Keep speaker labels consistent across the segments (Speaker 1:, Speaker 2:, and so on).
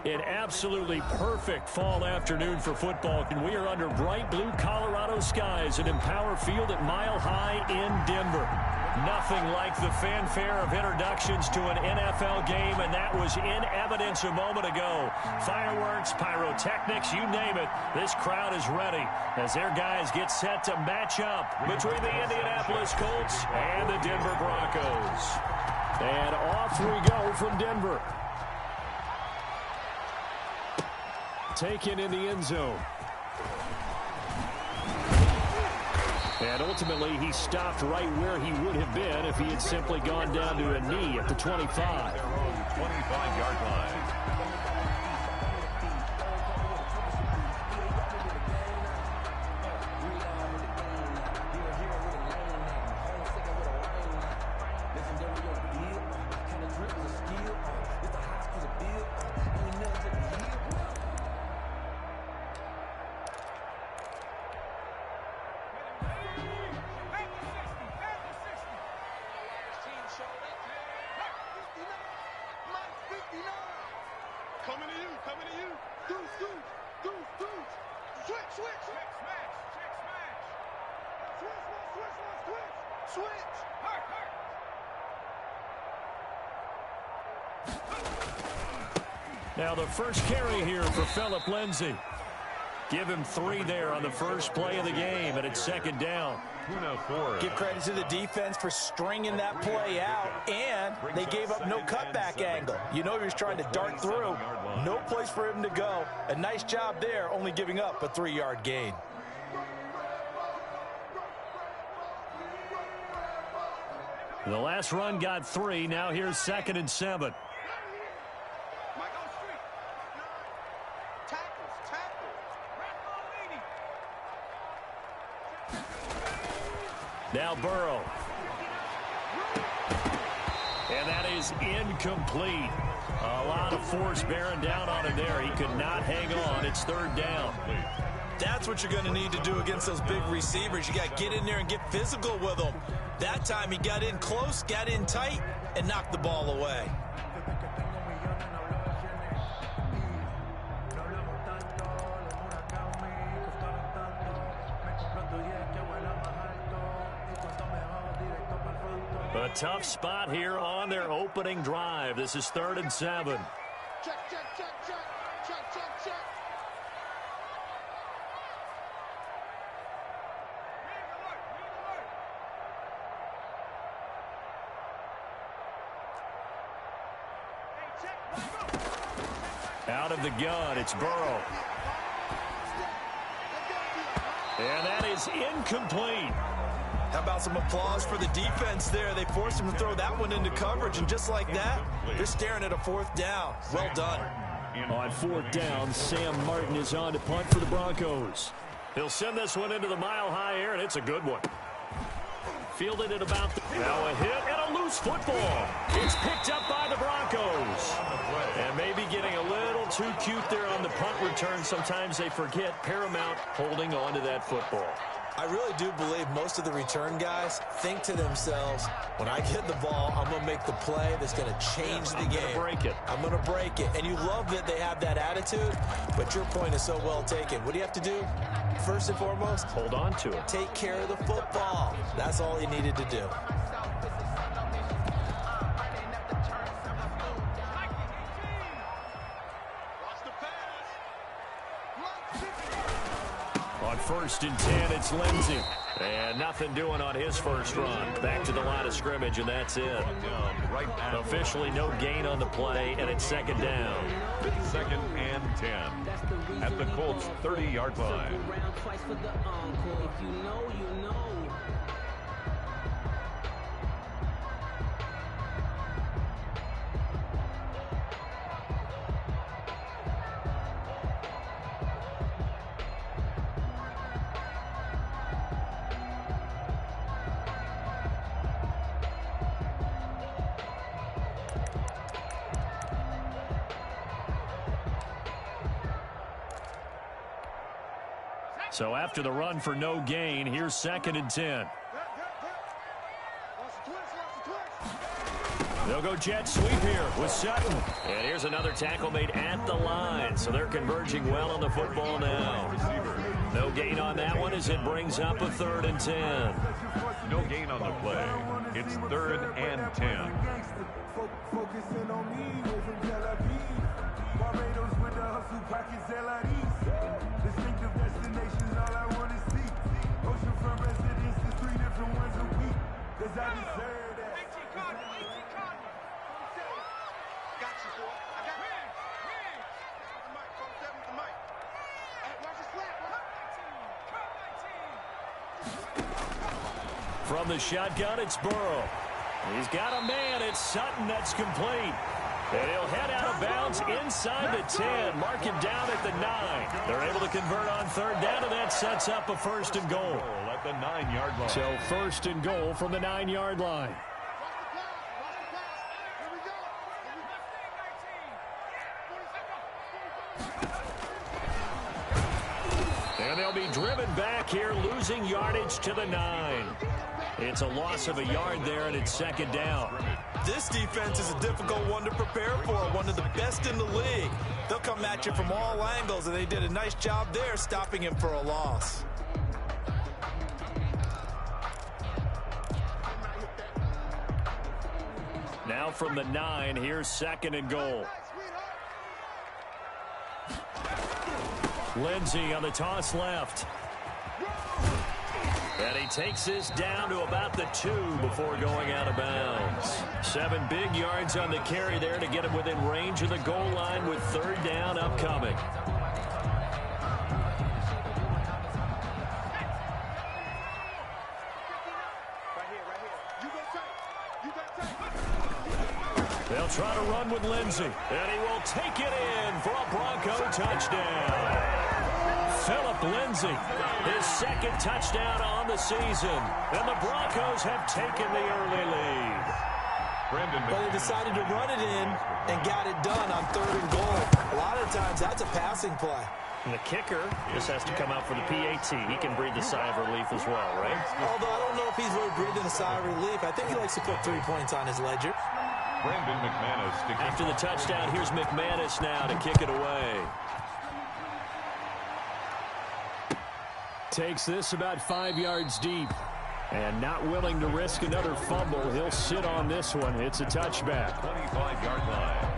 Speaker 1: An absolutely perfect fall afternoon for football, and we are under bright blue Colorado skies at Empower Field at Mile High in Denver. Nothing like the fanfare of introductions to an NFL game, and that was in evidence a moment ago. Fireworks, pyrotechnics, you name it. This crowd is ready as their guys get set to match up between the Indianapolis Colts and the Denver Broncos. And off we go from Denver. Taken in the end zone. And ultimately, he stopped right where he would have been if he had simply gone down to a knee at the 25.
Speaker 2: 25-yard line.
Speaker 1: Now the first carry here for Phillip Lindsay. Give him 3 there on the first play of the game, and it's second down.
Speaker 3: Give credit to the defense for stringing that play out, and they gave up no cutback angle. You know he was trying to dart through. No place for him to go. A nice job there, only giving up a 3-yard gain.
Speaker 1: The last run got 3. Now here's 2nd and 7. Now Burrow. And that is incomplete. A lot of force bearing down on him there. He could not hang on. It's 3rd down.
Speaker 3: That's what you're going to need to do against those big receivers. You got to get in there and get physical with them. That time he got in close, got in tight, and knocked the ball away.
Speaker 1: A tough spot here on their opening drive. This is 3rd and 7. Out of the gun, it's Burrow. And that is incomplete.
Speaker 3: How about some applause for the defense there? They forced him to throw that one into coverage, and just like that, they're staring at a 4th down. Well done.
Speaker 1: On 4th down, Sam Martin is on to punt for the Broncos. He'll send this one into the mile-high air, and it's a good one. Fielded at about now a hit and a loose football. It's picked up by the Broncos. And maybe getting a little too cute there on the punt return. Sometimes they forget paramount holding on to that football.
Speaker 3: I really do believe most of the return guys think to themselves, when I get the ball, I'm going to make the play that's going to change the game.
Speaker 1: I'm going to break it.
Speaker 3: I'm going to break it. And you love that they have that attitude, but your point is so well taken. What do you have to do? First and foremost,
Speaker 1: hold on to it.
Speaker 3: Take care of the football. That's all you needed to do.
Speaker 1: On 1st and 10, it's Lindsay. And nothing doing on his first run. Back to the line of scrimmage, and that's it. Officially no gain on the play, and it's 2nd down.
Speaker 2: 2nd and 10 at the Colts' 30-yard line.
Speaker 1: So after the run for no gain, here's 2nd and 10. They'll go jet sweep here with Sutton. And here's another tackle made at the line. So they're converging well on the football now. No gain on that one as it brings up a 3rd and 10.
Speaker 2: No gain on the play. It's 3rd and 10.
Speaker 4: Focusing on me, way from Tel Aviv. Barbados with the hustle pockets, distinctive destinations, all I want to see. Oceanfront residences, 3 different ones a week. Cause I deserve that.
Speaker 5: Got you, boy. I got you. The mic, 47 with the mic. Hey, watch the slap,
Speaker 1: From the shotgun, it's Burrow. He's got a man. It's Sutton that's complete. And he'll head out of bounds inside the 10. Mark him down at the 9. They're able to convert on 3rd down, and that sets up a 1st and goal.
Speaker 2: At the 9-yard line.
Speaker 1: So 1st and goal from the 9-yard line. And they'll be driven back here, losing yardage to the 9. It's a loss of a yard there, and it's 2nd down.
Speaker 3: This defense is a difficult one to prepare for, one of the best in the league. They'll come at you from all angles, and they did a nice job there stopping him for a loss.
Speaker 1: Now from the 9, here's 2nd and goal. Lindsey on the toss left. And he takes this down to about the 2 before going out of bounds. 7 big yards on the carry there to get him within range of the goal line with 3rd down upcoming. They'll try to run with Lindsey, and he will take it in for a Bronco touchdown. Phillip Lindsey, his 2nd touchdown on the season, and the Broncos have taken the early lead.
Speaker 3: But they decided to run it in and got it done on 3rd and goal. A lot of times that's a passing play.
Speaker 1: And the kicker just has to come out for the PAT. He can breathe a sigh of relief as well, right?
Speaker 3: Although I don't know if he's really breathing a sigh of relief. I think he likes to put 3 points on his ledger.
Speaker 2: Brandon McManus.
Speaker 1: After the touchdown, here's McManus now to kick it away. Takes this about 5 yards deep. And not willing to risk another fumble. He'll sit on this one. It's a touchback.
Speaker 2: 25-yard line.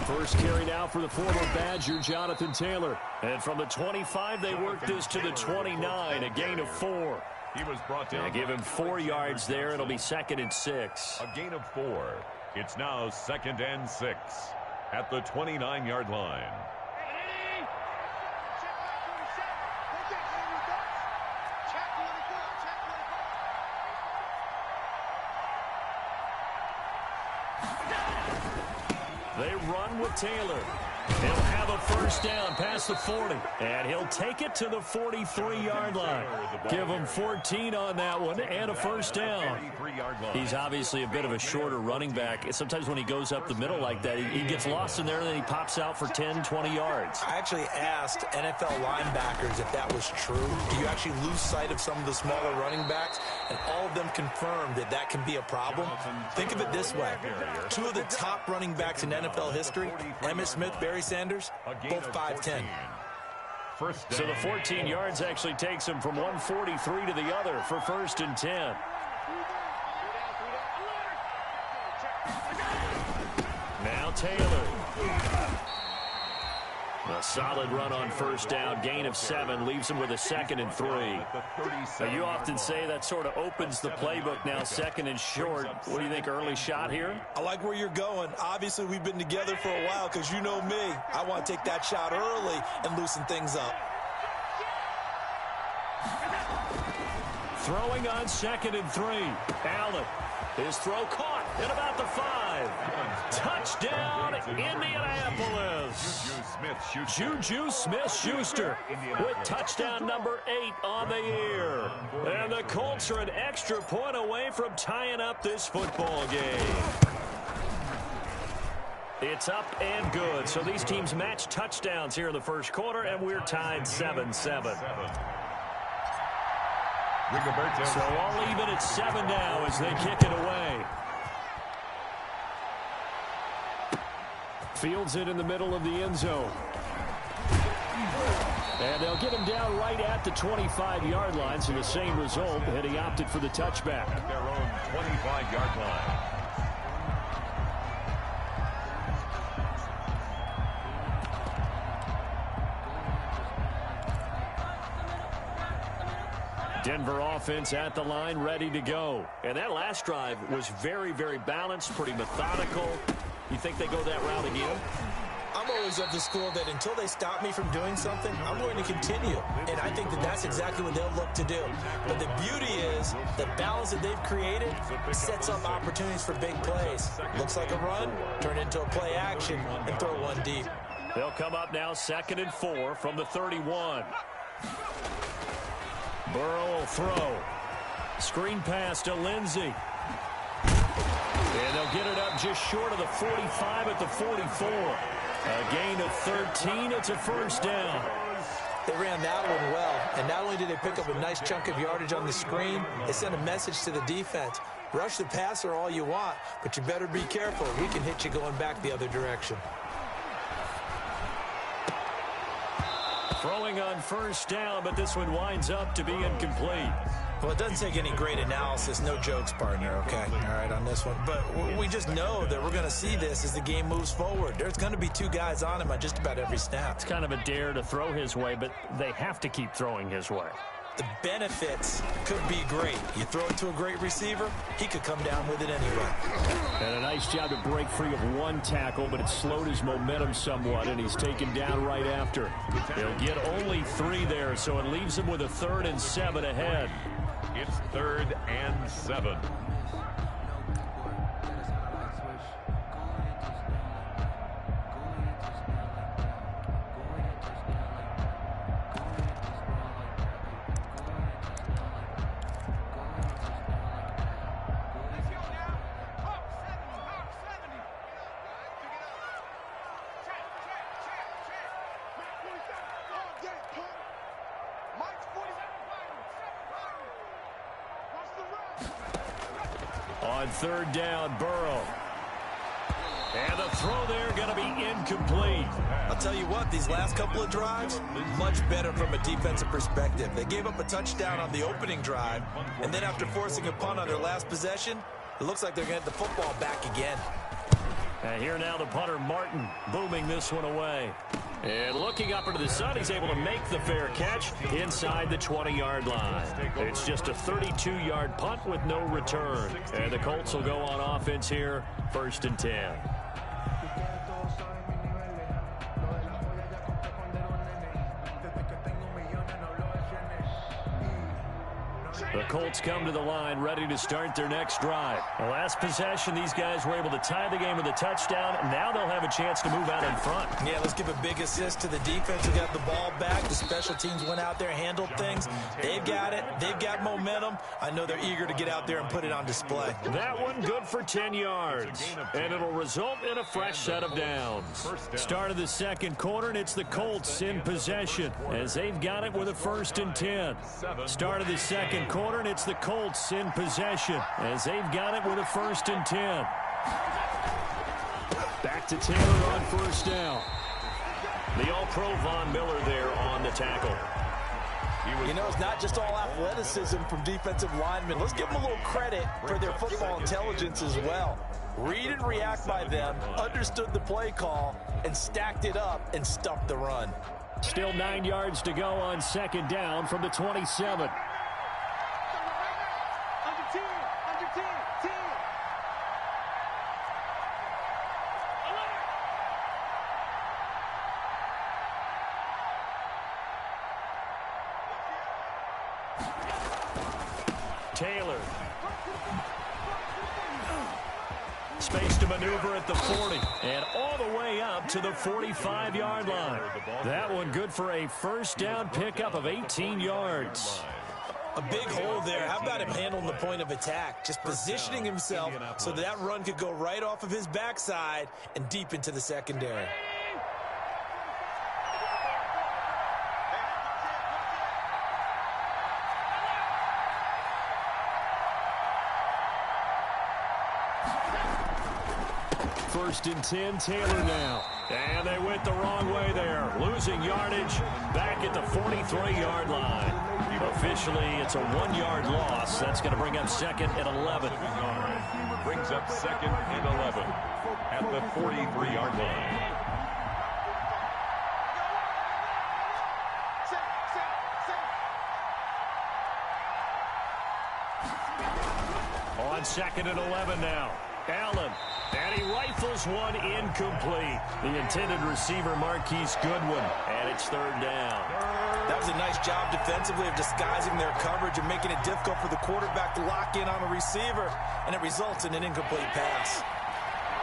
Speaker 1: First carry now for the former Badger, Jonathan Taylor. And from the 25, they work this to the 29, a gain of 4.
Speaker 2: He was brought down.
Speaker 1: They give him 4 yards there. It'll be 2nd and 6.
Speaker 2: A gain of 4. It's now 2nd and 6 at the 29-yard line.
Speaker 1: They run with Taylor. He'll have a first down past the 40, and he'll take it to the 43-yard line. Give him 14 on that one and a first down. He's obviously a bit of a shorter running back. Sometimes when he goes up the middle like that, he gets lost in there, and then he pops out for 10, 20 yards.
Speaker 3: I actually asked NFL linebackers if that was true. Do you actually lose sight of some of the smaller running backs? And all of them confirmed that that can be a problem. Think of it this way. 2 of the top running backs in NFL history, Emmitt Smith, Barry Sanders, both 5'10".
Speaker 1: So the 14 yards actually takes him from 143 to the other for 1st and 10. Now Taylor. A solid run on first down, gain of 7, leaves him with a 2nd and 3. Now, you often say that sort of opens the playbook now, 2nd and short. What do you think, early shot here?
Speaker 3: I like where you're going. Obviously, we've been together for a while because you know me. I want to take that shot early and loosen things up.
Speaker 1: Throwing on 2nd and 3. Allen. His throw caught at about the 5. Touchdown, Indianapolis. Juju Smith-Schuster with touchdown number 8 on the year. And the Colts are an extra point away from tying up this football game. It's up and good. So these teams match touchdowns here in the first quarter, and we're tied 7-7. So all even at 7 now as they kick it away. Fields it in the middle of the end zone. And they'll get him down right at the 25-yard line, so the same result, and he opted for the touchback.
Speaker 2: At their own 25-yard line.
Speaker 1: Denver offense at the line, ready to go. And that last drive was very, very balanced, pretty methodical. You think they go that route again?
Speaker 3: I'm always of the school that until they stop me from doing something, I'm going to continue. And I think that that's exactly what they'll look to do. But the beauty is the balance that they've created sets up opportunities for big plays. Looks like a run, turn into a play action, and throw one deep.
Speaker 1: They'll come up now 2nd and 4 from the 31. Burrow will throw. Screen pass to Lindsey. And they'll get it up just short of the 45 at the 44. A gain of 13. It's a first down.
Speaker 3: They ran that one well. And not only did they pick up a nice chunk of yardage on the screen, they sent a message to the defense. Rush the passer all you want, but you better be careful. We can hit you going back the other direction.
Speaker 1: Throwing on first down, but this one winds up to be incomplete.
Speaker 3: Well, it doesn't take any great analysis. No jokes, partner, okay? All right, on this one. But we just know that we're going to see this as the game moves forward. There's going to be 2 guys on him on just about every snap.
Speaker 1: It's kind of a dare to throw his way, but they have to keep throwing his way.
Speaker 3: The benefits could be great. You throw it to a great receiver, he could come down with it anyway.
Speaker 1: And a nice job to break free of 1 tackle, but it slowed his momentum somewhat, and he's taken down right after. He'll get only 3 there, so it leaves him with a 3rd and 7 ahead.
Speaker 2: It's 3rd and 7.
Speaker 1: On 3rd down, Burrow. And the throw there going to be incomplete.
Speaker 3: I'll tell you what, these last couple of drives, much better from a defensive perspective. They gave up a touchdown on the opening drive, and then after forcing a punt on their last possession, it looks like they're going to get the football back again.
Speaker 1: And here now the punter, Martin, booming this one away. And looking up into the sun, he's able to make the fair catch inside the 20-yard line. It's just a 32-yard punt with no return. And the Colts will go on offense here, 1st and 10. The Colts come to the line, ready to start their next drive. The last possession, these guys were able to tie the game with a touchdown. Now they'll have a chance to move out in front.
Speaker 3: Yeah, let's give a big assist to the defense who got the ball back. The special teams went out there, handled things. They've got it. They've got momentum. I know they're eager to get out there and put it on display.
Speaker 1: That one good for 10 yards. And it'll result in a fresh set of downs. Start of the 2nd quarter, and it's the Colts in possession as they've got it with a 1st and 10. Start of the 2nd quarter, and it's the Colts in possession as they've got it with a 1st and 10. Back to Taylor on 1st down. The All-Pro Von Miller there on the tackle.
Speaker 3: You know, it's not just all athleticism from defensive linemen. Let's give them a little credit for their football intelligence as well. Read and react by them, understood the play call, and stacked it up and stuffed the run.
Speaker 1: Still 9 yards to go on 2nd down from the 27. Taylor. Space to maneuver at the 40. And all the way up to the 45-yard line. That one good for a first down pickup of 18 yards.
Speaker 3: A big hole there. How about him handling the point of attack? Just positioning himself so that run could go right off of his backside and deep into the secondary.
Speaker 1: First and 10, Taylor now. And they went the wrong way there. Losing yardage back at the 43-yard line. Officially, it's a 1-yard loss. That's going to bring up second and 11.
Speaker 2: Brings up second and 11 at the 43-yard line.
Speaker 1: On second and 11 now. Allen. And he rifles one incomplete. The intended receiver, Marquise Goodwin. And it's third down.
Speaker 3: That was a nice job defensively of disguising their coverage and making it difficult for the quarterback to lock in on a receiver. And it results in an incomplete pass.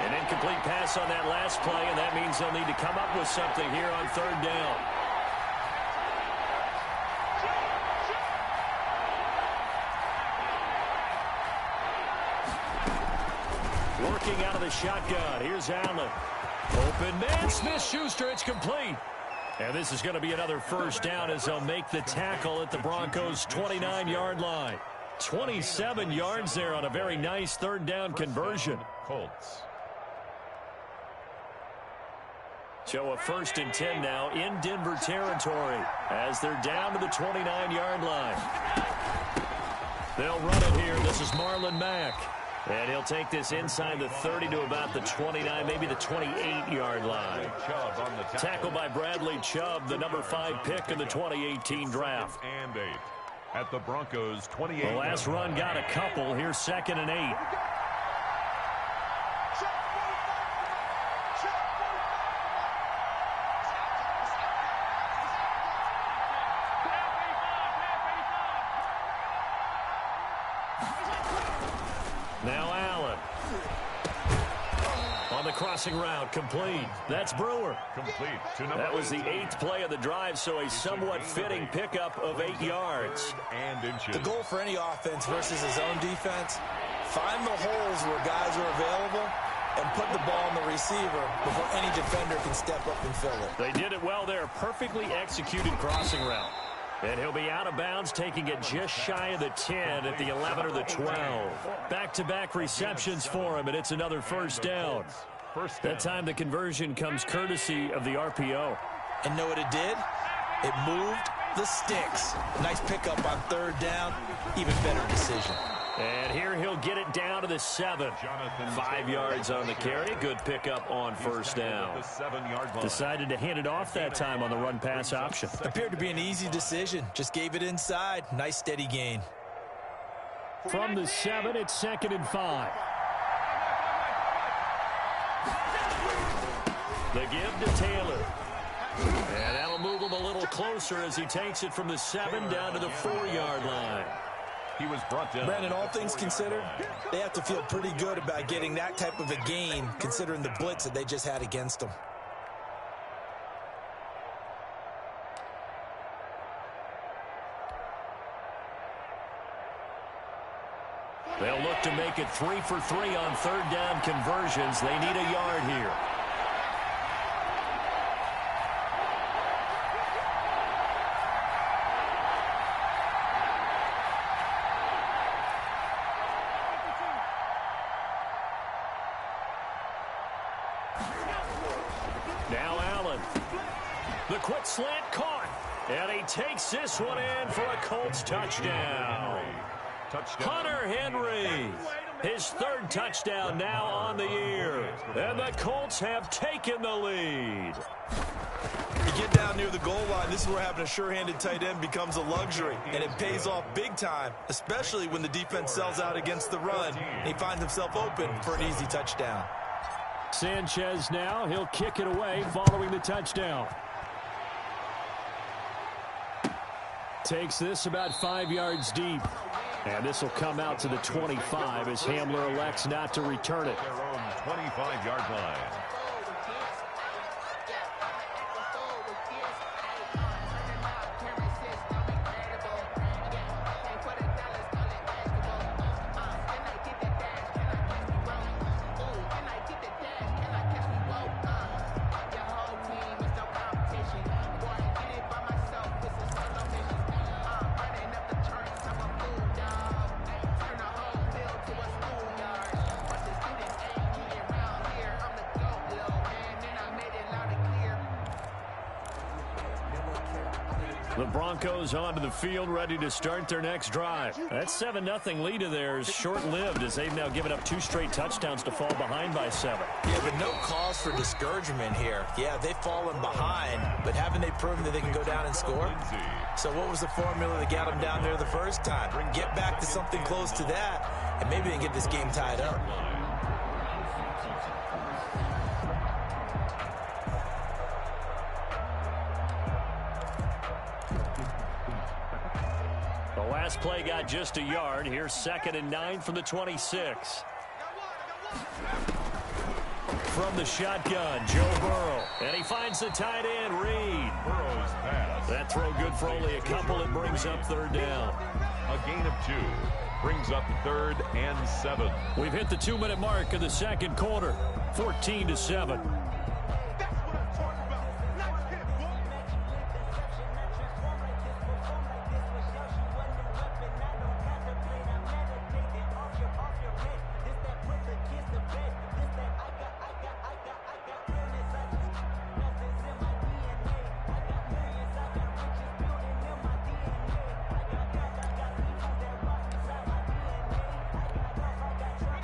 Speaker 1: An incomplete pass on that last play, and that means they'll need to come up with something here on third down. Working out of the shotgun. Here's Allen. Open man. Smith-Schuster. It's complete. And this is going to be another first down as they'll make the tackle at the Broncos' 29-yard line. 27 yards there on a very nice third down conversion.
Speaker 2: Colts.
Speaker 1: So a first and 10 now in Denver territory as they're down to the 29-yard line. They'll run it here. This is Marlon Mack. And he'll take this inside the 30 to about the 29, maybe the 28-yard line. Tackle by Bradley Chubb, the number 5 pick in the 2018 draft.
Speaker 2: And 8 at the Broncos' 28.
Speaker 1: The last run got a couple. Here's second and 8. Now Allen. On the crossing route, complete. That's Brewer.
Speaker 2: Complete to number
Speaker 1: That was the 8th play of the drive, so a somewhat fitting pickup of 8 yards.
Speaker 2: And inches.
Speaker 3: The goal for any offense versus his own defense, find the holes where guys are available and put the ball on the receiver before any defender can step up and fill it.
Speaker 1: They did it well there. Perfectly executed crossing route. And he'll be out of bounds, taking it just shy of the 10 at the 11 or the 12. Back-to-back receptions for him, and it's another first down. That time the conversion comes courtesy of the RPO.
Speaker 3: And know what it did? It moved the sticks. Nice pickup on third down. Even better decision.
Speaker 1: And here he'll get it down to the 7. 5 yards on the carry. Good pickup on first down. Decided to hand it off that time on the run-pass option.
Speaker 3: Appeared to be an easy decision. Just gave it inside. Nice steady gain.
Speaker 1: From the 7, it's second and 5. The give to Taylor. And that'll move him a little closer as he takes it from the 7 down to the 4-yard line.
Speaker 2: He was brought down.
Speaker 3: Brandon, all things considered, they have to feel pretty good about getting that type of a gain considering the blitz that they just had against them.
Speaker 1: They'll look to make it 3 for 3 on third down conversions. They need a yard here. Now Allen. The quick slant caught. And he takes this one in for a Colts touchdown. Hunter Henry. His 3rd touchdown now on the year. And the Colts have taken the lead.
Speaker 3: You get down near the goal line, this is where having a sure-handed tight end becomes a luxury. And it pays off big time, especially when the defense sells out against the run. And he finds himself open for an easy touchdown.
Speaker 1: Sanchez now, he'll kick it away following the touchdown. Takes this about 5 yards deep. And this will come out to the 25 as Hamler elects not to return it.
Speaker 2: Their own 25-yard line.
Speaker 1: The Broncos onto the field, ready to start their next drive. That 7-0 lead of theirs short-lived as they've now given up 2 straight touchdowns to fall behind by 7.
Speaker 3: Yeah, but no cause for discouragement here. Yeah, they've fallen behind, but haven't they proven that they can go down and score? So what was the formula that got them down there the first time? Get back to something close to that, and maybe they can get this game tied up.
Speaker 1: Last play got just a yard. Here's 2nd and 9 from the 26. From the shotgun, Joe Burrow. And he finds the tight end, Reed.
Speaker 2: Burrow's pass.
Speaker 1: That throw good for only a couple. It brings up 3rd down.
Speaker 2: A gain of 2. Brings up 3rd and 7.
Speaker 1: We've hit the 2-minute mark of the second quarter. 14-7.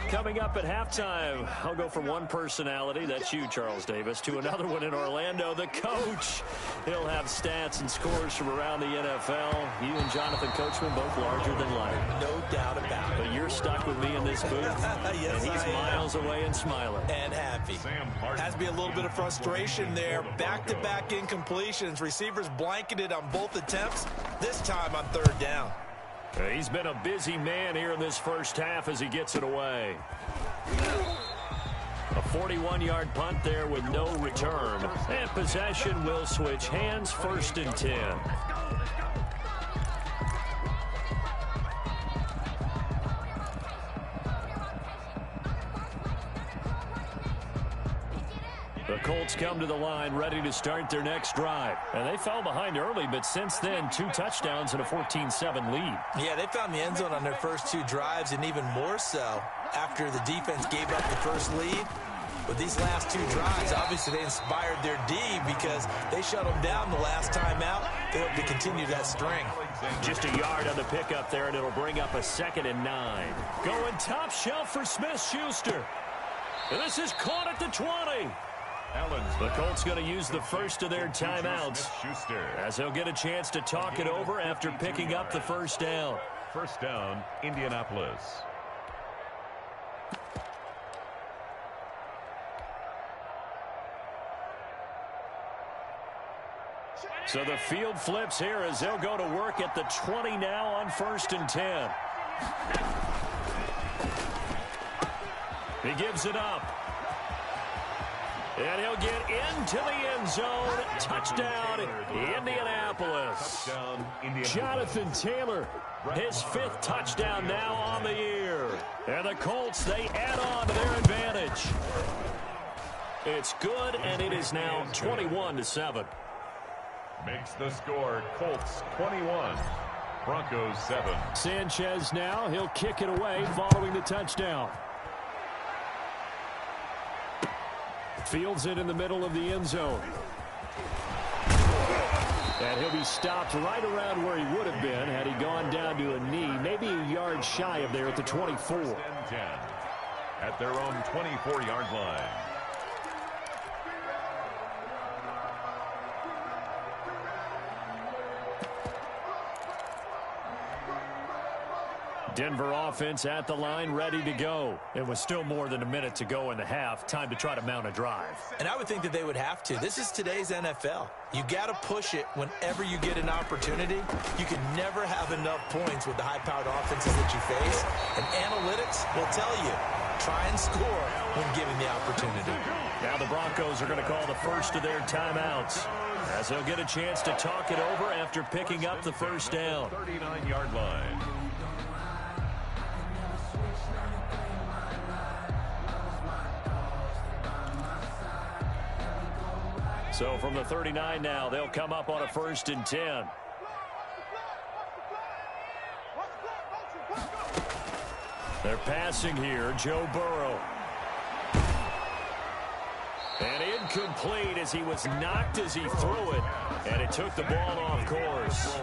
Speaker 1: Coming up at halftime, I'll go from one personality, that's you, Charles Davis, to another one in Orlando, the coach. He'll have stats and scores from around the NFL. You and Jonathan Coachman, both larger than life.
Speaker 3: No doubt about it.
Speaker 1: But you're stuck with me in this booth,
Speaker 3: yes,
Speaker 1: and he's miles away and smiling.
Speaker 3: And happy. Has to be a little bit of frustration there. Back-to-back incompletions. Receivers blanketed on both attempts, this time on 3rd down.
Speaker 1: He's been a busy man here in this first half as he gets it away. A 41-yard punt there with no return. And possession will switch hands, 1st and 10. The Colts come to the line ready to start their next drive. And they fell behind early, but since then, 2 touchdowns and a 14-7 lead.
Speaker 3: Yeah, they found the end zone on their first 2 drives, and even more so after the defense gave up the first lead. But these last 2 drives, obviously they inspired their D because they shut them down the last time out. They hope to continue that string.
Speaker 1: Just a yard on the pickup there, and it'll bring up a 2nd and 9. Going top shelf for Smith-Schuster. And this is caught at the 20. The Colts going to use the first of their timeouts as they'll get a chance to talk it over after picking up the first down.
Speaker 2: First down, Indianapolis.
Speaker 1: So the field flips here as they'll go to work at the 20 now on 1st and 10. He gives it up. And he'll get into the end zone. Touchdown, Indianapolis. Jonathan Taylor, his 5th touchdown now on the year. And the Colts, they add on to their advantage. It's good, and it is now 21-7.
Speaker 2: Makes the score Colts 21, Broncos 7.
Speaker 1: Sanchez now, he'll kick it away following the touchdown. Fields it in the middle of the end zone. And he'll be stopped right around where he would have been had he gone down to a knee, maybe a yard shy of there at the 24.
Speaker 2: 10 at their own 24-yard line.
Speaker 1: Denver offense at the line, ready to go. It was still more than a minute to go in the half. Time to try to mount a drive.
Speaker 3: And I would think that they would have to. This is today's NFL. You got to push it whenever you get an opportunity. You can never have enough points with the high-powered offenses that you face. And analytics will tell you, try and score when given the opportunity.
Speaker 1: Now the Broncos are going to call the first of their timeouts, as they'll get a chance to talk it over after picking up the first down.
Speaker 2: 39-yard line.
Speaker 1: So from the 39 now, they'll come up on a 1st and 10. They're passing here, Joe Burrow. And incomplete as he was knocked as he threw it, and it took the ball off course.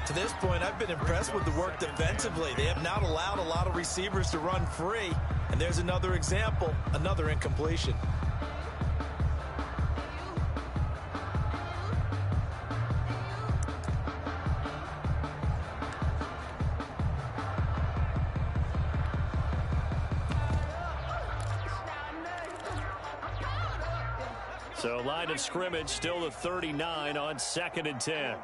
Speaker 3: To this point, I've been impressed with the work defensively. They have not allowed a lot of receivers to run free. And there's another example, another incompletion.
Speaker 1: So line of scrimmage still the 39 on 2nd and 10.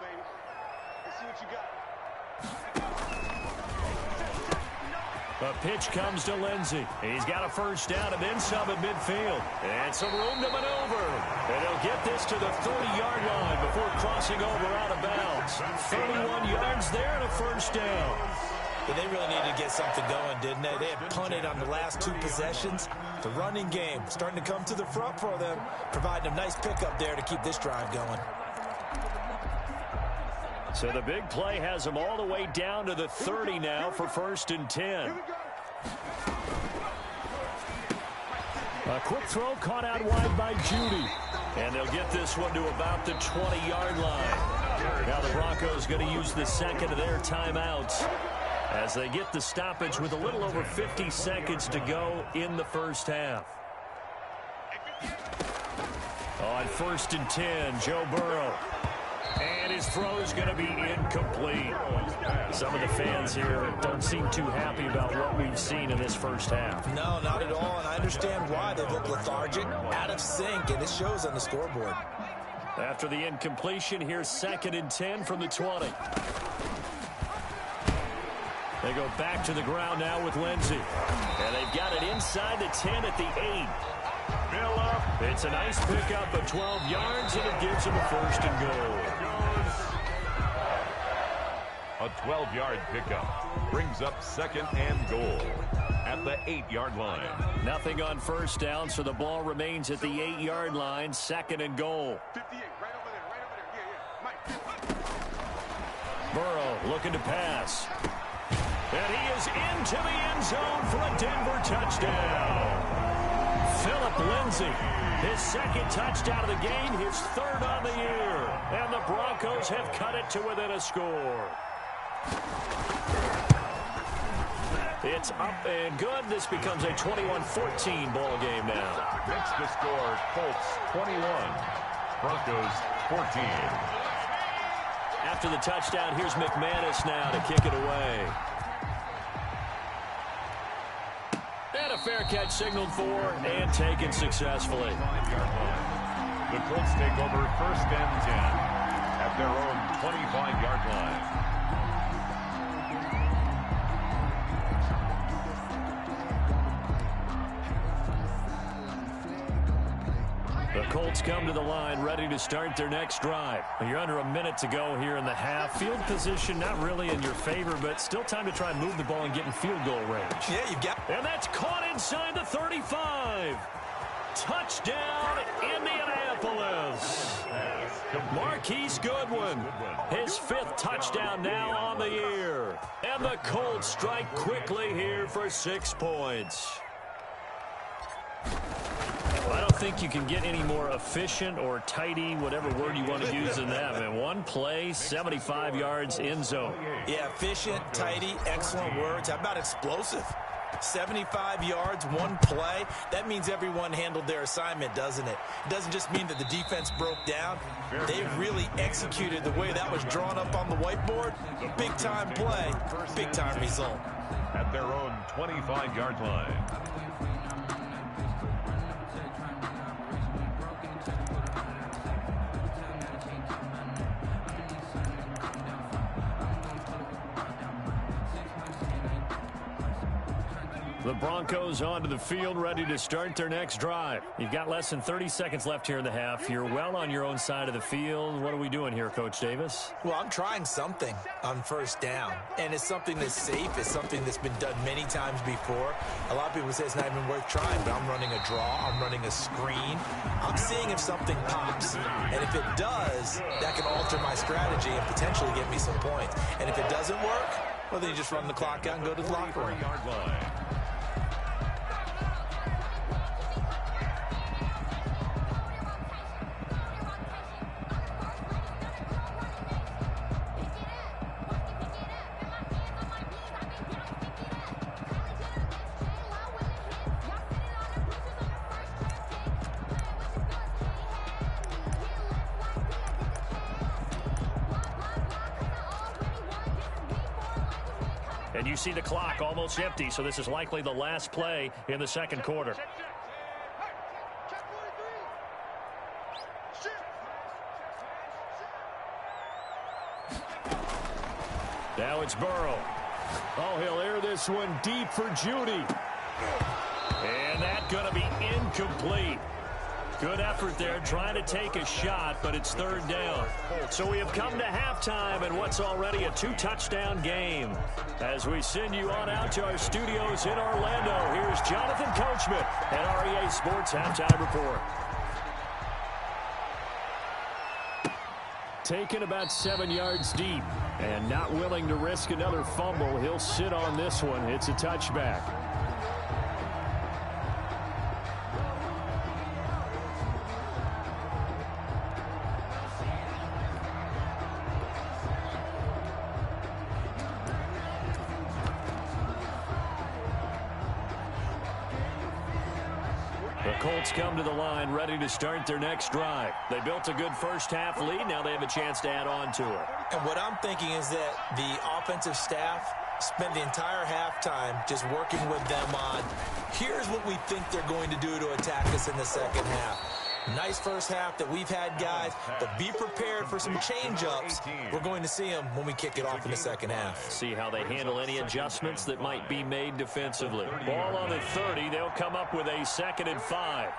Speaker 1: A pitch comes to Lindsey. He's got a first down and then some at midfield. And some room to maneuver. And he'll get this to the 30-yard line before crossing over out of bounds. 31 yards there and a first down.
Speaker 3: But they really needed to get something going, didn't they? They had punted on the last 2 possessions. The running game starting to come to the front for them, providing a nice pickup there to keep this drive going.
Speaker 1: So the big play has them all the way down to the 30 now for 1st and 10. A quick throw caught out wide by Judy. And they'll get this one to about the 20-yard line. Now the Broncos going to use the second of their timeouts as they get the stoppage with a little over 50 seconds to go in the first half. On 1st and 10, Joe Burrow. And his throw is going to be incomplete. Some of the fans here don't seem too happy about what we've seen in this first half.
Speaker 3: No, not at all, and I understand why. They look lethargic, out of sync, and it shows on the scoreboard.
Speaker 1: After the incompletion, here's 2nd and 10 from the 20. They go back to the ground now with Lindsey. And they've got it inside the 10 at the 8. It's a nice pickup of 12 yards, and it gives them a 1st and goal.
Speaker 2: A 12-yard pickup brings up 2nd and goal at the 8-yard line.
Speaker 1: Nothing on first down, so the ball remains at the 8-yard line, 2nd and goal.
Speaker 5: 58, right over there, yeah, Mike.
Speaker 1: Burrow looking to pass. And he is into the end zone for a Denver touchdown. Phillip Lindsay, his 2nd touchdown of the game, his 3rd on the year. And the Broncos have cut it to within a score. It's up and good. This becomes a 21-14 ball game now.
Speaker 2: Next to score, Colts 21, Broncos 14.
Speaker 1: After the touchdown, here's McManus now to kick it away. And a fair catch signaled for and taken successfully.
Speaker 2: The Colts take over 1st and 10 at their own 25-yard line.
Speaker 1: The Colts come to the line ready to start their next drive. You're under a minute to go here in the half. Field position not really in your favor, but still time to try and move the ball and get in field goal range.
Speaker 3: Yeah, you've got...
Speaker 1: And that's caught inside the 35. Touchdown, Indianapolis. Marquise Goodwin, his 5th touchdown now on the year. And the Colts strike quickly here for 6 points. I don't think you can get any more efficient or tidy, whatever word you want to use in that. Man, one play, 75 yards in zone.
Speaker 3: Yeah, efficient, tidy, excellent words. How about explosive? 75 yards, one play. That means everyone handled their assignment, doesn't it? It doesn't just mean that the defense broke down. They really executed the way that was drawn up on the whiteboard. Big-time play, big-time result.
Speaker 2: at their own 25-yard line.
Speaker 1: The Broncos onto the field, ready to start their next drive. You've got less than 30 seconds left here in the half. You're well on your own side of the field. What are we doing here, Coach Davis?
Speaker 3: Well, I'm trying something on first down, and it's something that's safe. It's something that's been done many times before. A lot of people say it's not even worth trying, but I'm running a draw. I'm running a screen. I'm seeing if something pops, and if it does, that can alter my strategy and potentially get me some points. And if it doesn't work, well, then you just run the clock out and go to the locker room.
Speaker 1: And you see the clock almost empty, so this is likely the last play in the second quarter. Now it's Burrow. Oh, he'll air this one deep for Judy. And that's going to be incomplete. Good effort there, trying to take a shot, but it's third down. So we have come to halftime in what's already a two-touchdown game. As we send you on out to our studios in Orlando, here's Jonathan Coachman at REA Sports Halftime Report. Taken about 7 yards deep and not willing to risk another fumble. He'll sit on this one. It's a touchback. The Colts come to the line ready to start their next drive. They built a good first half lead. Now they have a chance to add on to it.
Speaker 3: And what I'm thinking is that the offensive staff spent the entire halftime just working with them on, here's what we think they're going to do to attack us in the second half. Nice first half that we've had, guys, but be prepared for some change-ups. We're going to see them when we kick it off in the second half.
Speaker 1: See how they handle any adjustments that might be made defensively. Ball on the 30. They'll come up with a 2nd and 5.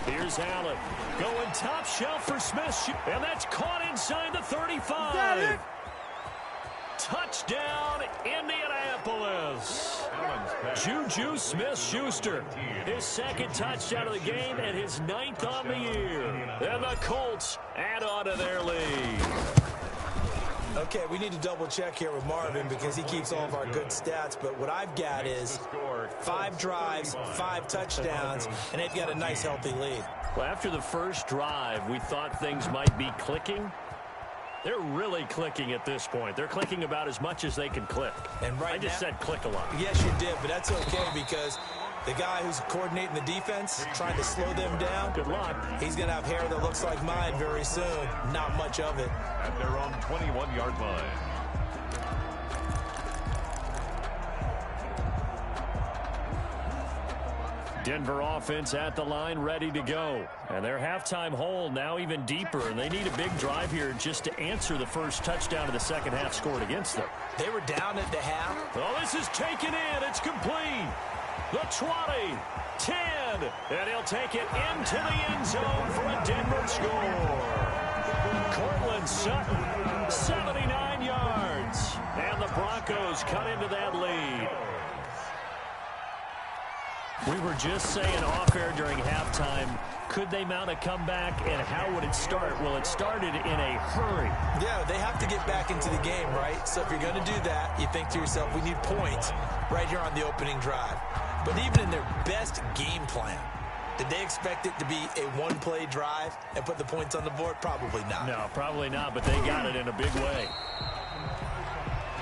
Speaker 1: Here's Allen. Going top shelf for Smith. And that's caught inside the 35. Touchdown, Indianapolis. Juju Smith-Schuster. His 2nd touchdown of the game and his 9th on the year. And the Colts add on to their lead.
Speaker 3: Okay, we need to double check here with Marvin because he keeps all of our good stats. But what I've got is 5 drives, 5 touchdowns, and they've got a nice, healthy lead.
Speaker 1: Well, after the first drive, we thought things might be clicking. They're really clicking at this point. They're clicking about as much as they can click.
Speaker 3: And right
Speaker 1: I just said click a lot.
Speaker 3: Yes, you did, but that's okay because the guy who's coordinating the defense, trying to slow them down,
Speaker 1: good luck.
Speaker 3: He's going to have hair that looks like mine very soon. Not much of it.
Speaker 2: At their own 21-yard line.
Speaker 1: Denver offense at the line, ready to go. And their halftime hole now even deeper. And they need a big drive here just to answer the first touchdown of the second half scored against them.
Speaker 3: They were down at the half.
Speaker 1: Oh, this is taken in. It's complete. The 20, 10, and he'll take it into the end zone for a Denver score. Cortland Sutton, 79 yards. And the Broncos cut into that lead. We were just saying off-air during halftime, could they mount a comeback, and how would it start? Well, it started in a hurry.
Speaker 3: Yeah, they have to get back into the game, right? So if you're going to do that, you think to yourself, we need points right here on the opening drive. But even in their best game plan, did they expect it to be a one-play drive and put the points on the board? Probably not.
Speaker 1: No, probably not, but they got it in a big way.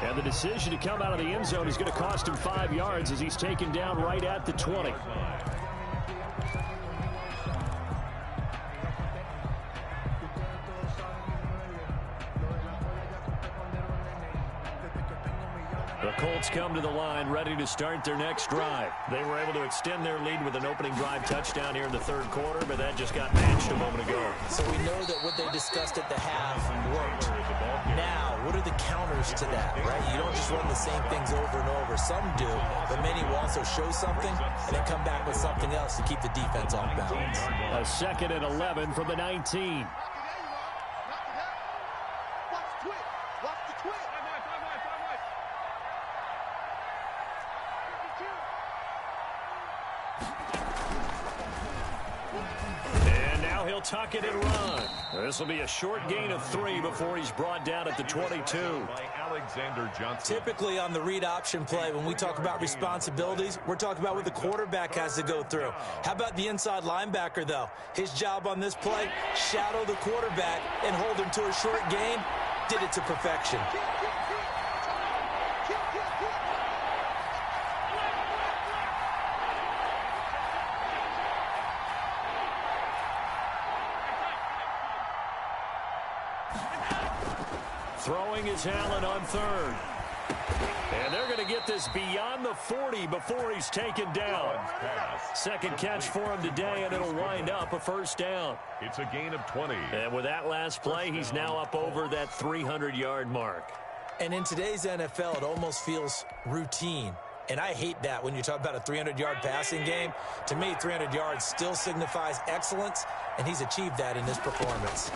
Speaker 1: And the decision to come out of the end zone is going to cost him 5 yards as he's taken down right at the 20. The Colts come to the line ready to start their next drive. They were able to extend their lead with an opening drive touchdown here in the third quarter, but that just got matched a moment ago.
Speaker 3: So we know that what they discussed at the half worked. Now, what are the counters to that, right? You don't just run the same things over and over. Some do, but many will also show something and then come back with something else to keep the defense off balance.
Speaker 1: A 2nd and 11 from the 19. Tuck it and run. This will be a short gain of 3 before he's brought down at the 22.
Speaker 2: Alexander Johnson.
Speaker 3: Typically on the read option play, when we talk about responsibilities, we're talking about what the quarterback has to go through. How about the inside linebacker, though? His job on this play, shadow the quarterback and hold him to a short gain. Did it to perfection.
Speaker 1: Throwing is Allen on 3rd. And they're going to get this beyond the 40 before he's taken down. Second catch for him today, and it'll wind up a 1st down.
Speaker 2: It's a gain of 20.
Speaker 1: And with that last play, he's now up over that 300-yard mark.
Speaker 3: And in today's NFL, it almost feels routine. And I hate that when you talk about a 300-yard passing game. To me, 300 yards still signifies excellence, and he's achieved that in this performance.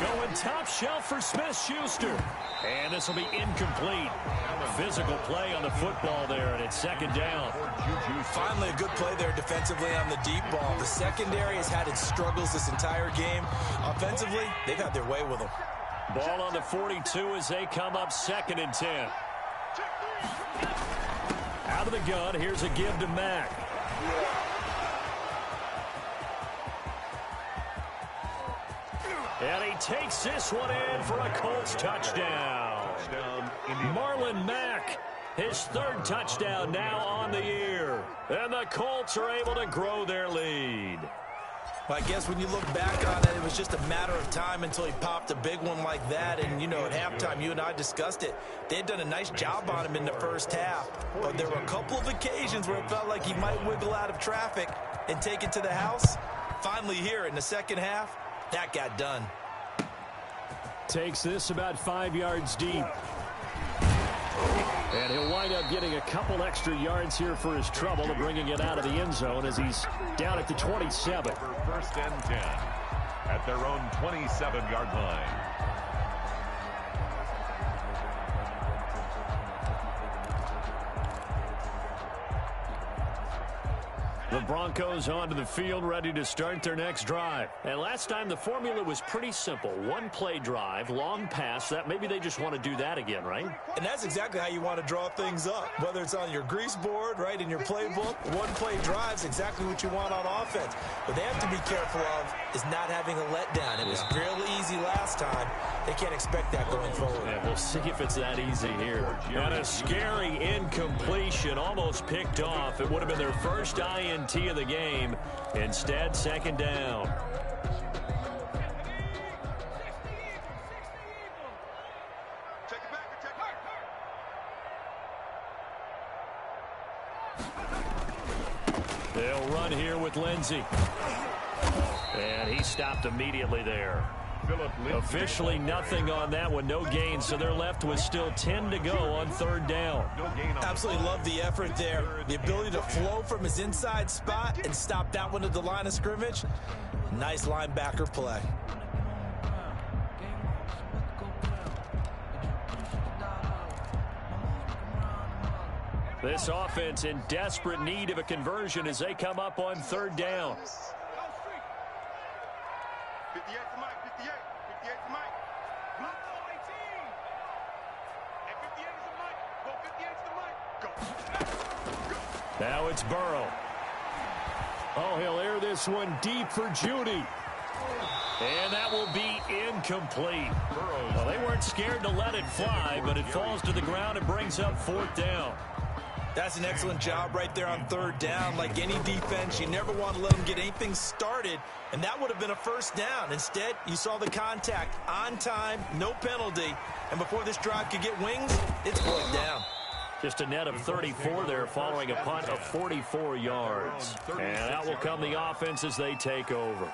Speaker 1: Going top shelf for Smith-Schuster. And this will be incomplete. Physical play on the football there, and it's 2nd down.
Speaker 3: Finally, a good play there defensively on the deep ball. The secondary has had its struggles this entire game. Offensively, they've had their way with them.
Speaker 1: Ball on the 42 as they come up 2nd and 10. Out of the gun, here's a give to Mack. And he takes this one in for a Colts touchdown. Marlon Mack, his 3rd touchdown now on the year. And the Colts are able to grow their lead.
Speaker 3: Well, I guess when you look back on it, it was just a matter of time until he popped a big one like that. And, you know, at halftime, you and I discussed it. They had done a nice job on him in the first half. But there were a couple of occasions where it felt like he might wiggle out of traffic and take it to the house. Finally here in the second half, that got done.
Speaker 1: Takes this about 5 yards deep. And he'll wind up getting a couple extra yards here for his trouble and bringing it out of the end zone as he's down at the 27.
Speaker 2: 1st and 10 at their own 27-yard line.
Speaker 1: The Broncos onto the field ready to start their next drive. And last time the formula was pretty simple. 1-play drive, long pass. That maybe they just want to do that again, right?
Speaker 3: And that's exactly how you want to draw things up. Whether it's on your grease board, right, in your playbook, 1-play drive is exactly what you want on offense. What they have to be careful of is not having a letdown. It was real easy last time. They can't expect that going forward.
Speaker 1: Yeah, we'll see if it's that easy here. And a scary incompletion, almost picked off. It would have been their first INT of the game. Instead, 2nd down. They'll run here with Lindsey. And he stopped immediately there. Officially nothing on that one, no gain, so they're left with still 10 to go on 3rd down.
Speaker 3: Absolutely love the effort there. The ability to flow from his inside spot and stop that one at the line of scrimmage. Nice linebacker play.
Speaker 1: This offense in desperate need of a conversion as they come up on 3rd down.
Speaker 5: 58 to Mike, 58. 58 to Mike. Block 18. And 58 is to Mike. Go 58 to Mike. Go.
Speaker 1: Now it's Burrow. Oh, he'll air this one deep for Judy. And that will be incomplete. Well, they weren't scared to let it fly, but it falls to the ground and brings up 4th down.
Speaker 3: That's an excellent job right there on third down. Like any defense, you never want to let them get anything started, and that would have been a first down. Instead, you saw the contact on time, no penalty, and before this drive could get wings, it's going down.
Speaker 1: Just a net of 34 there following a punt of 44 yards. And out will come the offense as they take over.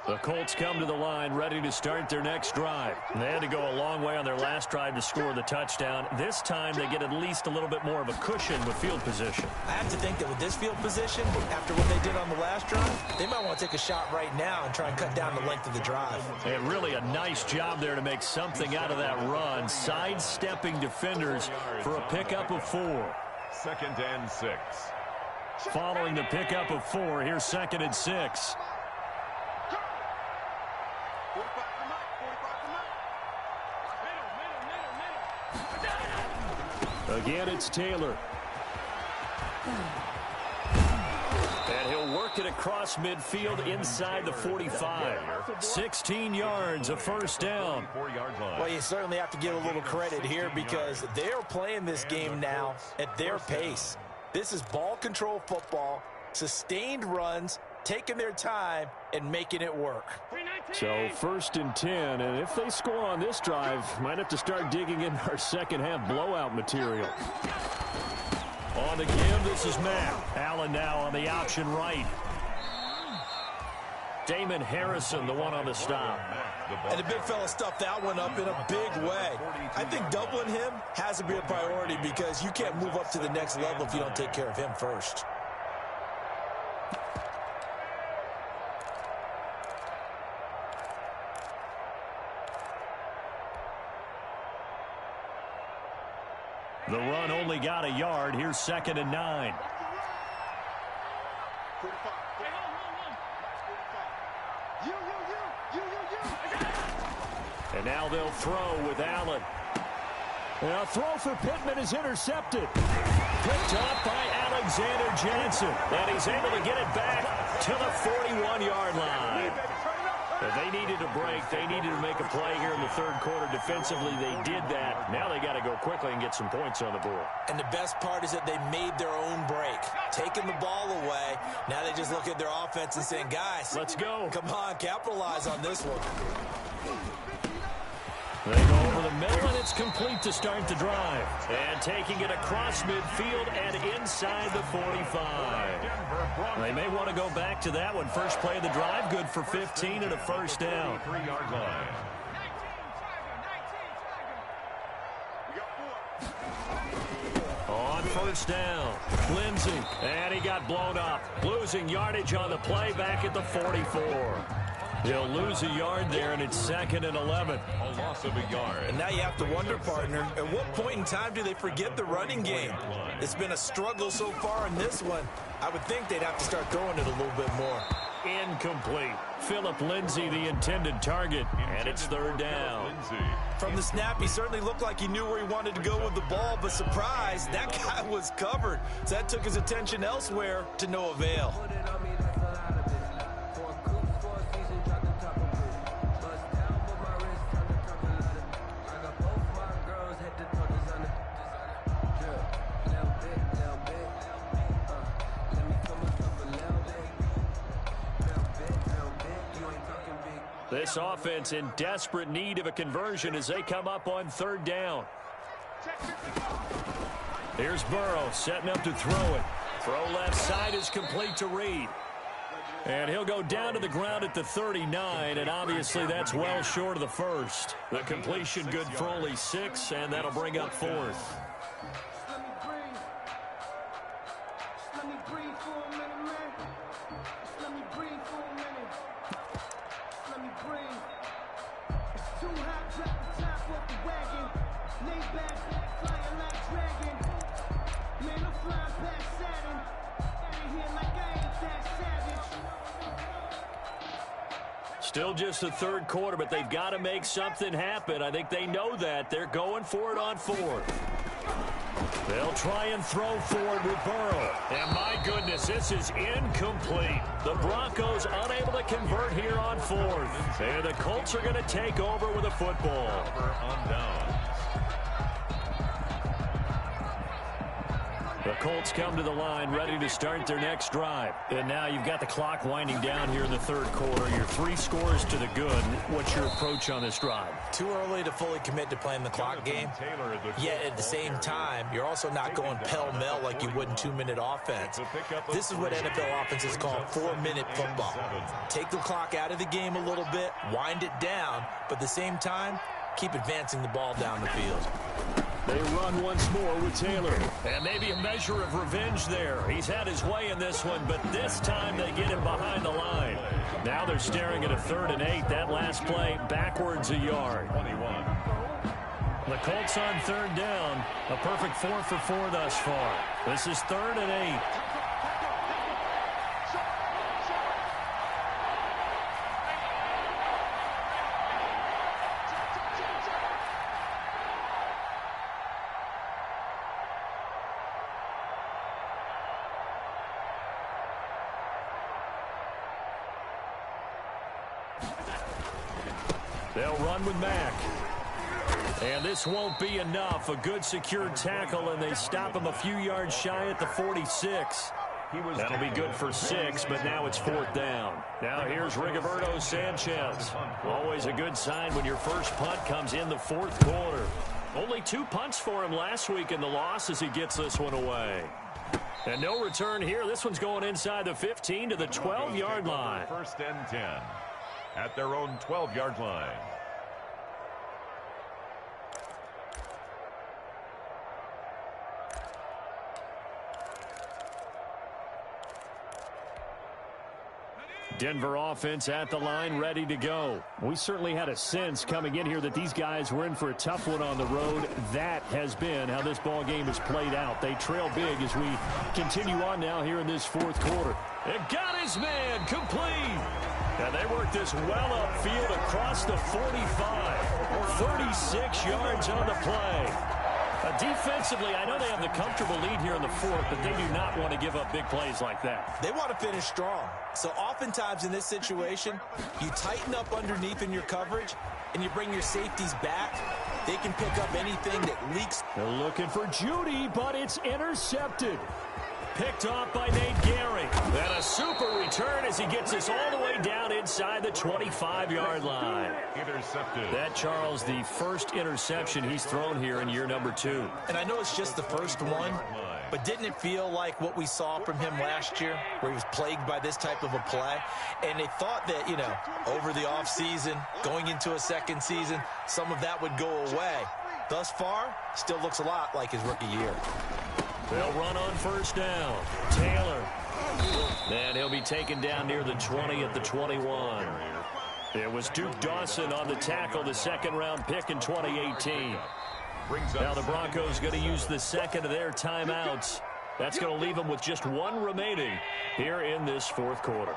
Speaker 1: The Colts come to the line ready to start their next drive. They had to go a long way on their last drive to score the touchdown. This time they get at least a little bit more of a cushion with field position.
Speaker 3: I have to think that with this field position, after what they did on the last drive, they might want to take a shot right now and try and cut down the length of the drive.
Speaker 1: And really a nice job there to make something out of that run, sidestepping defenders for a pickup of 4.
Speaker 2: 2nd and 6.
Speaker 1: Following the pickup of 4, here's 2nd and 6. Again, it's Taylor. And he'll work it across midfield inside the 45. 16 yards, a first down.
Speaker 3: Well, you certainly have to give a little credit here because they're playing this game now at their pace. This is ball control football, sustained runs, taking their time and making it work.
Speaker 1: So 1st and 10, and if they score on this drive, might have to start digging in our second half blowout material. On the give, this is Matt. Allen now on the option right. Damon Harrison, the one on the stop.
Speaker 3: And the big fella stuffed that one up in a big way. I think doubling him has to be a priority because you can't move up to the next level if you don't take care of him first.
Speaker 1: The run only got a yard. Here's 2nd and 9. And now they'll throw with Allen. And a throw for Pittman is intercepted. Picked off by Alexander Johnson. And he's able to get it back to the 41-yard line. If they needed a break, they needed to make a play here in the 3rd quarter. Defensively, they did that. Now they got to go quickly and get some points on the board.
Speaker 3: And the best part is that they made their own break, taking the ball away. Now they just look at their offense and saying, guys,
Speaker 1: let's go.
Speaker 3: Come on, capitalize on this one.
Speaker 1: They go over the middle, and it's complete to start the drive. And taking it across midfield and inside the 45. They may want to go back to that one. First play of the drive, good for 15 and a first down.
Speaker 2: 3-yard line.
Speaker 1: On first down, Lindsey, and he got blown up. Losing yardage on the play back at the 44. He'll lose a yard there, and it's 2nd and 11.
Speaker 2: A loss of a yard.
Speaker 3: And now you have to wonder, partner, at what point in time do they forget the running game? It's been a struggle so far in this one. I would think they'd have to start throwing it a little bit more.
Speaker 1: Incomplete. Philip Lindsay, the intended target, and it's 3rd down.
Speaker 3: From the snap, he certainly looked like he knew where he wanted to go with the ball, but surprise, that guy was covered. So that took his attention elsewhere to no avail.
Speaker 1: This offense in desperate need of a conversion as they come up on 3rd down. Here's Burrow setting up to throw it. Throw left side is complete to Reed. And he'll go down to the ground at the 39, and obviously that's well short of the first. The completion good for only 6, and that'll bring up 4th. Still just the 3rd quarter, but they've got to make something happen. I think they know that. They're going for it on 4th. They'll try and throw forward with Burrow. And my goodness, this is incomplete. The Broncos unable to convert here on fourth. And the Colts are going to take over with a football.
Speaker 2: On down.
Speaker 1: The Colts come to the line ready to start their next drive. And now you've got the clock winding down here in the third quarter. You're 3 scores to the good. What's your approach on this drive?
Speaker 3: Too early to fully commit to playing the clock game. Yet at the same time, you're also not going pell-mell like you would in 2-minute offense. This is what NFL offenses call 4-minute football. Take the clock out of the game a little bit, wind it down, but at the same time, keep advancing the ball down the field.
Speaker 1: They run once more with Taylor. And maybe a measure of revenge there. He's had his way in this one, but this time they get him behind the line. Now they're staring at a 3rd and 8. That last play backwards a yard.
Speaker 2: 21.
Speaker 1: The Colts on 3rd down. A perfect 4 for 4 thus far. This is 3rd and 8. They'll run with Mack. And this won't be enough. A good secured tackle, and they stop him a few yards shy at the 46. That'll be good for 6, but now it's 4th down. Now here's Rigoberto Sanchez. Always a good sign when your first punt comes in the 4th quarter. Only 2 punts for him last week in the loss as he gets this one away. And no return here. This one's going inside the 15 to the 12-yard line.
Speaker 2: 1st and 10 at their own 12-yard line.
Speaker 1: Denver offense at the line, ready to go. We certainly had a sense coming in here that these guys were in for a tough one on the road. That has been how this ball game has played out. They trail big as we continue on now here in this 4th quarter. It got his man complete. And they work this well upfield across the 45. 36 yards on the play. Defensively, I know they have the comfortable lead here in the 4th, but they do not want to give up big plays like that.
Speaker 3: They want to finish strong. So oftentimes in this situation, you tighten up underneath in your coverage, and you bring your safeties back. They can pick up anything that leaks.
Speaker 1: They're looking for Judy, but it's intercepted. Picked off by Nate Gehring. And a super return as he gets us all the way down inside the 25-yard line.
Speaker 2: Intercepted.
Speaker 1: That, Charles, the first interception he's thrown here in year number 2.
Speaker 3: And I know it's just the first one, but didn't it feel like what we saw from him last year, where he was plagued by this type of a play? And they thought that, you know, over the offseason, going into a second season, some of that would go away. Thus far, still looks a lot like his rookie year.
Speaker 1: They'll run on 1st down. Taylor. And he'll be taken down near the 20 at the 21. It was Duke Dawson on the tackle, the 2nd-round pick in 2018. Now the Broncos going to use the 2nd of their timeouts. That's going to leave them with just 1 remaining here in this 4th quarter.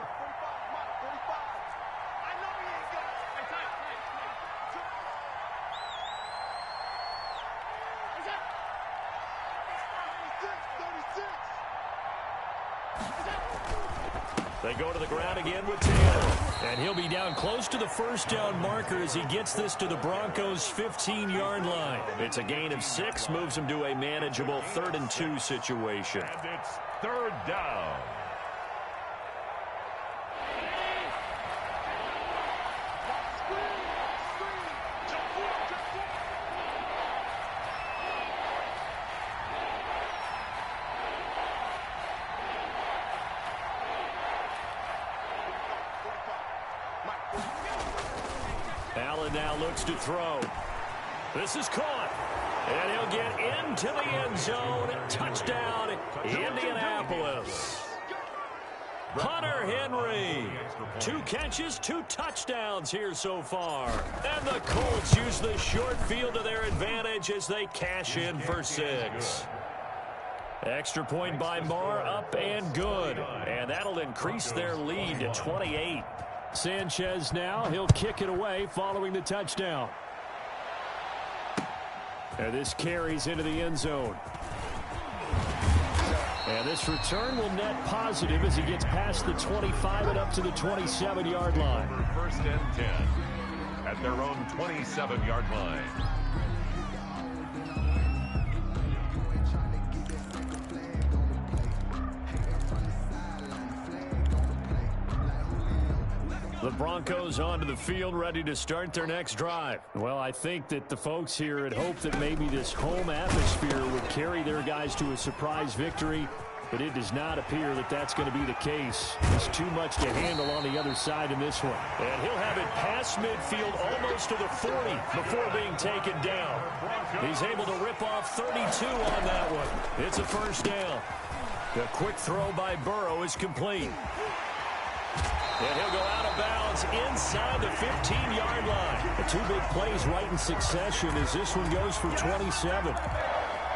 Speaker 1: They go to the ground again with Taylor. And he'll be down close to the 1st down marker as he gets this to the Broncos' 15-yard line. It's a gain of 6, moves him to a manageable 3rd and 2 situation.
Speaker 2: And it's 3rd down.
Speaker 1: Allen now looks to throw. This is caught. And he'll get into the end zone. Touchdown, Indianapolis. Hunter Henry. 2 catches, 2 touchdowns here so far. And the Colts use the short field to their advantage as they cash in for 6. Extra point by Marr, up and good. And that'll increase their lead to 28. Sanchez now, he'll kick it away following the touchdown. And this carries into the end zone. And this return will net positive as he gets past the 25 and up to the 27-yard line.
Speaker 2: First and 10 at their own 27-yard line.
Speaker 1: The Broncos onto the field, ready to start their next drive. Well, I think that the folks here had hoped that maybe this home atmosphere would carry their guys to a surprise victory, but it does not appear that that's going to be the case. There's too much to handle on the other side in this one. And he'll have it past midfield almost to the 40 before being taken down. He's able to rip off 32 on that one. It's a first down. The quick throw by Burrow is complete. And he'll go out of bounds inside the 15-yard line. The two big plays right in succession as this one goes for 27.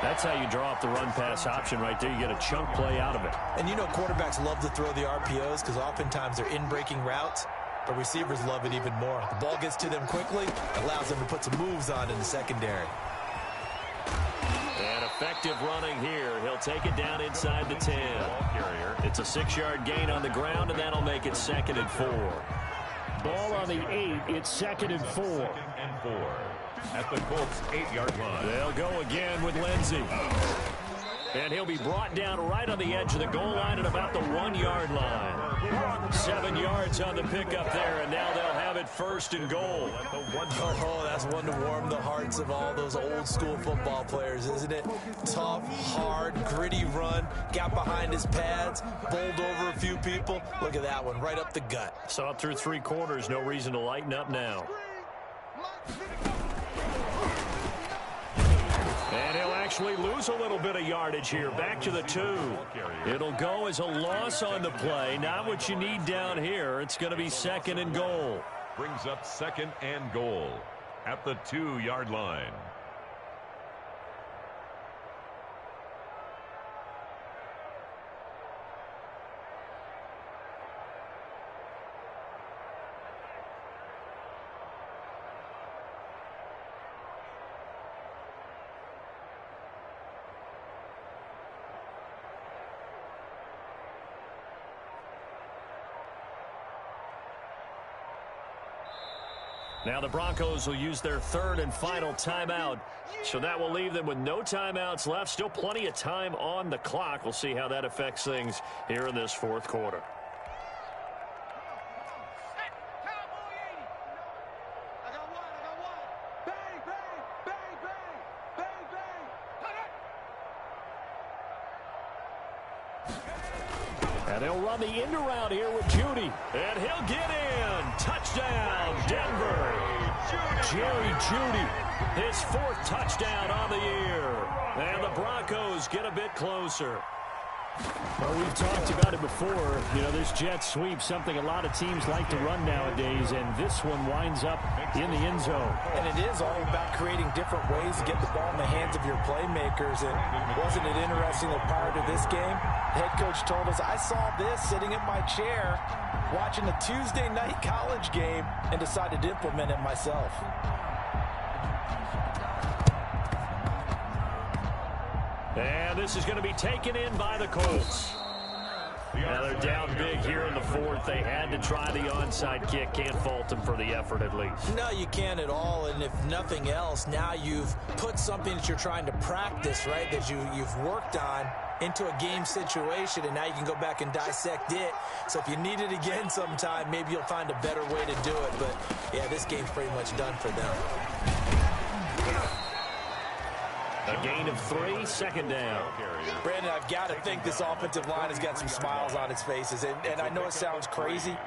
Speaker 1: That's how you draw up the run-pass option right there. You get a chunk play out of it.
Speaker 3: And you know quarterbacks love to throw the RPOs because oftentimes they're in-breaking routes, but receivers love it even more. The ball gets to them quickly, allows them to put some moves on in the secondary.
Speaker 1: And effective running here. He'll take it down inside the 10. It's a 6-yard gain on the ground, and that'll make it 2nd and 4. Ball on the 8. It's 2nd and 4.
Speaker 2: 2nd and 4 at the Colts 8-yard line.
Speaker 1: They'll go again with Lindsey. And he'll be brought down right on the edge of the goal line at about the 1-yard line. 7 yards on the pickup there, and now they'll have it 1st and goal.
Speaker 3: Oh, that's one to warm the hearts of all those old-school football players, isn't it? Tough, hard, gritty run, got behind his pads, bowled over a few people. Look at that one, right up the gut.
Speaker 1: So up through 3 quarters, no reason to lighten up now. And he'll actually lose a little bit of yardage here. Back to the 2. It'll go as a loss on the play. Not what you need down here. It's going to be 2nd and goal.
Speaker 2: Brings up 2nd and goal at the 2-yard line.
Speaker 1: Now the Broncos will use their 3rd and final timeout. So that will leave them with no timeouts left. Still plenty of time on the clock. We'll see how that affects things here in this 4th quarter. And they'll run the end around here with Judy. And he'll get in. Touchdown, Denver. Jerry Judy, his 4th touchdown on the year. And the Broncos get a bit closer. Well, we've talked about it before. You know, this jet sweep, something a lot of teams like to run nowadays, and this one winds up in the end zone.
Speaker 3: And it is all about creating different ways to get the ball in the hands of your playmakers. And wasn't it interesting that prior to this game, the head coach told us, I saw this sitting in my chair watching a Tuesday night college game and decided to implement it myself.
Speaker 1: And this is going to be taken in by the Colts. Now they're down big here in the 4th. They had to try the onside kick. Can't fault them for the effort at least.
Speaker 3: No, you can't at all. And if nothing else, now you've put something that you're trying to practice, right, that you've worked on into a game situation, and now you can go back and dissect it. So if you need it again sometime, maybe you'll find a better way to do it. But, yeah, this game's pretty much done for them.
Speaker 1: A gain of 3, 2nd down.
Speaker 3: Brandon, I've got to think this offensive line has got some smiles on its faces. And I know it sounds crazy,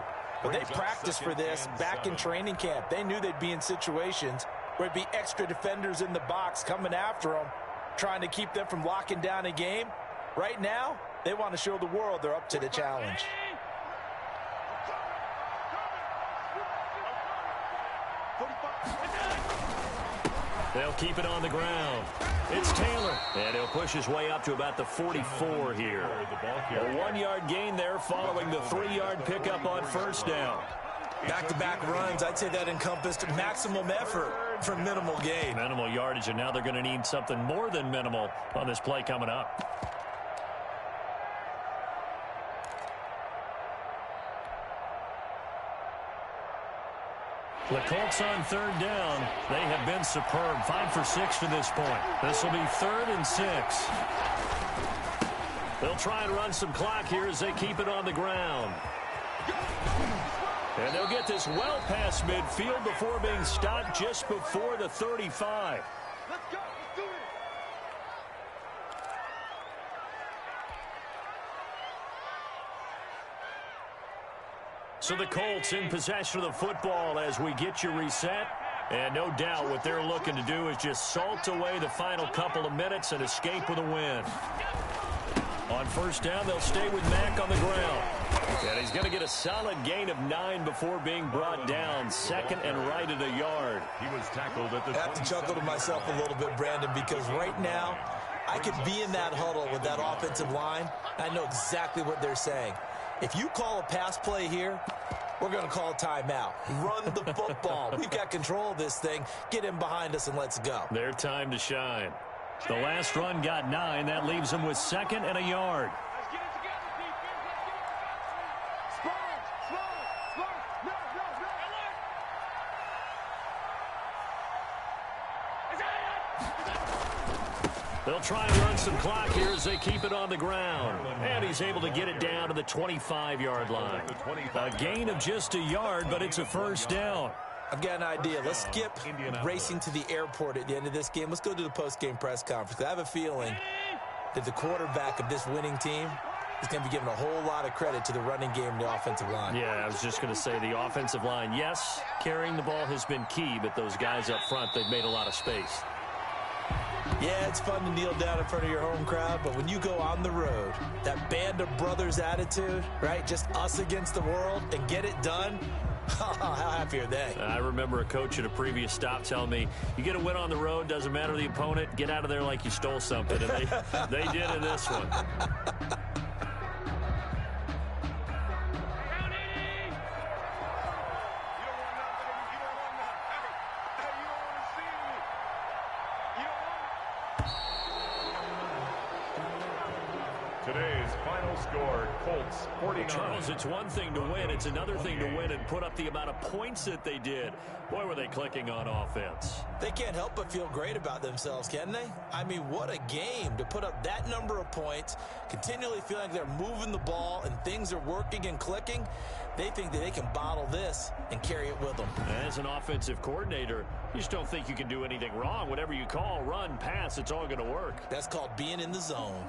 Speaker 3: but they practiced for this back in training camp. They knew they'd be in situations where it'd be extra defenders in the box coming after them, trying to keep them from locking down a game. Right now, they want to show the world they're up to the challenge.
Speaker 1: They'll keep it on the ground. It's Taylor. And he'll push his way up to about the 44 here. A 1-yard gain there following the 3-yard pickup on 1st down.
Speaker 3: Back-to-back runs, I'd say that encompassed maximum effort for minimal gain.
Speaker 1: Minimal yardage, and now they're going to need something more than minimal on this play coming up. The Colts on third down. They have been superb. 5 for 6 to this point. This will be 3rd and 6. They'll try and run some clock here as they keep it on the ground. And they'll get this well past midfield before being stopped just before the 35.
Speaker 5: Let's go. Let's do this.
Speaker 1: So the Colts in possession of the football as we get you reset. And no doubt what they're looking to do is just salt away the final couple of minutes and escape with a win. On first down, they'll stay with Mack on the ground. And he's going to get a solid gain of 9 before being brought down. 2nd and right at a yard.
Speaker 2: He was tackled at the
Speaker 3: I have to chuckle to myself a little bit, Brandon, because right now I could be in that huddle with that offensive line. I know exactly what they're saying. If you call a pass play here, we're going to call a timeout. Run the football. We've got control of this thing. Get in behind us and let's go.
Speaker 1: Their time to shine. The last run got 9. That leaves them with 2nd and a yard.
Speaker 5: Let's get it together, defense. Let's get it. Smart. No.
Speaker 1: They'll try and run some clock here as they keep it on the ground. And he's able to get it down to the 25-yard line. A gain of just a yard, but it's a first down.
Speaker 3: I've got an idea. Let's skip racing to the airport at the end of this game. Let's go to the post-game press conference. I have a feeling that the quarterback of this winning team is going to be giving a whole lot of credit to the running game and the offensive line.
Speaker 1: Yeah, I was just going to say the offensive line, yes, carrying the ball has been key, but those guys up front, they've made a lot of space.
Speaker 3: Yeah, it's fun to kneel down in front of your home crowd, but when you go on the road, that band of brothers attitude, right, just us against the world, and get it done, how happy are they?
Speaker 1: I remember a coach at a previous stop telling me, you get a win on the road, doesn't matter the opponent, get out of there like you stole something, and they did in this one.
Speaker 2: Today's final score, Colts 49.
Speaker 1: Charles, it's one thing to win. It's another thing to win and put up the amount of points that they did. Boy, were they clicking on offense.
Speaker 3: They can't help but feel great about themselves, can they? I mean, what a game to put up that number of points, continually feeling like they're moving the ball and things are working and clicking. They think that they can bottle this and carry it with them.
Speaker 1: As an offensive coordinator, you just don't think you can do anything wrong. Whatever you call, run, pass, it's all going to work.
Speaker 3: That's called being in the zone.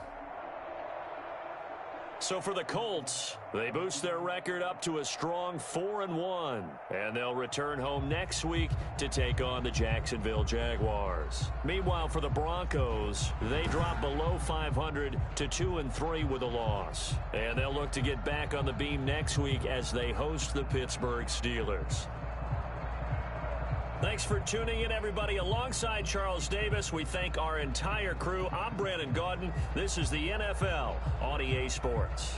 Speaker 1: So for the Colts, they boost their record up to a strong 4-1. And they'll return home next week to take on the Jacksonville Jaguars. Meanwhile, for the Broncos, they drop below 500 to 2-3 with a loss. And they'll look to get back on the beam next week as they host the Pittsburgh Steelers. Thanks for tuning in, everybody. Alongside Charles Davis, we thank our entire crew. I'm Brandon Gaudin. This is the NFL on EA Sports.